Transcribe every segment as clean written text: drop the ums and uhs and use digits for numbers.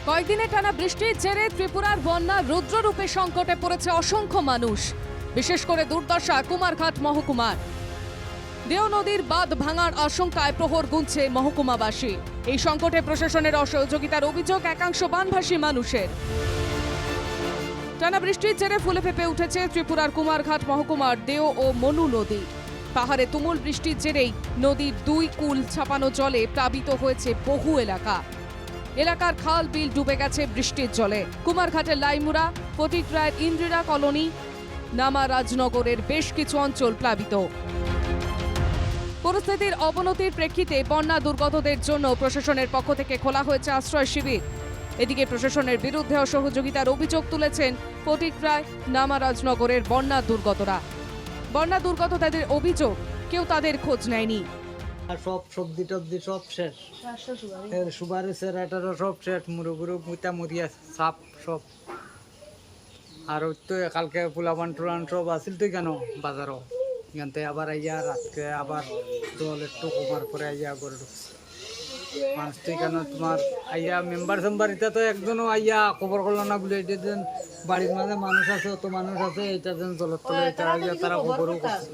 কয়েকদিনে টানা বৃষ্টির জেরে ত্রিপুরার বন্যা রুদ্ররূপে সংকটে পড়েছে অসংখ্য মানুষ, বিশেষ করে দুর্দশা কুমারঘাট মহকুমার। দেও নদীর বাঁধ ভাঙার আশঙ্কায় প্রহর গুনছে মহকুমাবাসী। এই সংকটে প্রশাসনের অসহযোগিতার অভিযোগ একাংশ বানভাসী মানুষের। টানা বৃষ্টির জেরে ফুলে ফেঁপে উঠেছে ত্রিপুরার কুমারঘাট মহকুমার দেও ও মনু নদী। পাহাড়ে তুমুল বৃষ্টির জেরেই নদীর দুই কূল ছাপানো জলে প্লাবিত হয়েছে বহু এলাকা। এলাকার খাল বিল ডুবে গেছে বৃষ্টির জলে। কুমারঘাটের লাইমুরা, ফটিকরায়ের ইন্দিরা কলোনি, নামা রাজনগরের বেশ কিছু অঞ্চল প্লাবিত। পরিস্থিতির অবনতির প্রেক্ষিতে বন্যা দুর্গতদের জন্য প্রশাসনের পক্ষ থেকে খোলা হয়েছে আশ্রয় শিবির। এদিকে প্রশাসনের বিরুদ্ধে অসহযোগিতার অভিযোগ তুলেছেন ফটিকরায়, নামা রাজনগরের বন্যা দুর্গতরা। বন্যা দুর্গতদের অভিযোগ, কেউ তাদের খোঁজ নেয়নি। সব সবজি টবজি সব শেষ, সুপারি সেরাটারও সব শেষ, মুরুগুরু মুতা মুরিয়া সাপ সব। আর তো কালকে পোলাপান টুলান সব আসিল তুই কেন বাজারও এখানতে আবার আইয়া রাতকে আবার জল একটু কমার পরে আইয়া করে ঢুকছে মানুষ তুই কেন তোমার আইয়া মেম্বার সেম্বার এটা তো একজনও আইয়া খবর করলো না বলে এটা যেন বাড়ির মাঝে মানুষ আছে, অত মানুষ আছে, এটা যেন জলের তলে এটা আইয়া তারা খবরও করছে।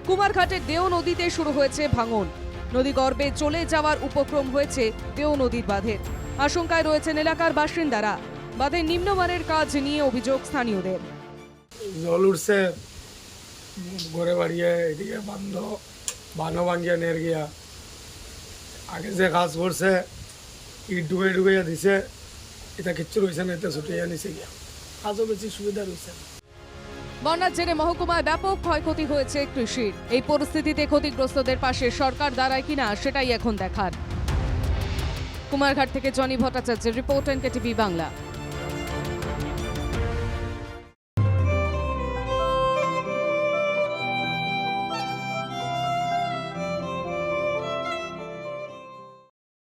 কুমারঘাটের দেও নদীতে শুরু হয়েছে ভাঙন। নদী গর্ভে চলে যাওয়ার উপক্রম হয়েছে দেও নদীর বাঁধের। আশঙ্কায় রয়েছেন এলাকার বাসিন্দারা। বাঁধের নিম্নমানের কাজ নিয়ে অভিযোগ স্থানীয়দের। জল উঠছে ঘরে বাড়িয়ে, এদিকে বানো ভাঙ্গিয়া নের গিয়া, আগে যে কাজ করছে ইট ডুবাইয়া দিছে, এটা কিচ্ছু রয়েছে না, এটা ছুটিয়া নিছে গিয়া, কাজও বেশি সুবিধা রয়েছে। বন্যার জেরে মহকুমায় ব্যাপক ক্ষয়ক্ষতি হয়েছে কৃষির। এই পরিস্থিতিতে ক্ষতিগ্রস্তদের পাশে সরকার দাঁড়ায় কিনা সেটাই এখন দেখার। কুমারঘাট থেকে জনি ভট্টাচার্যের রিপোর্ট, এনকেটিভি বাংলা।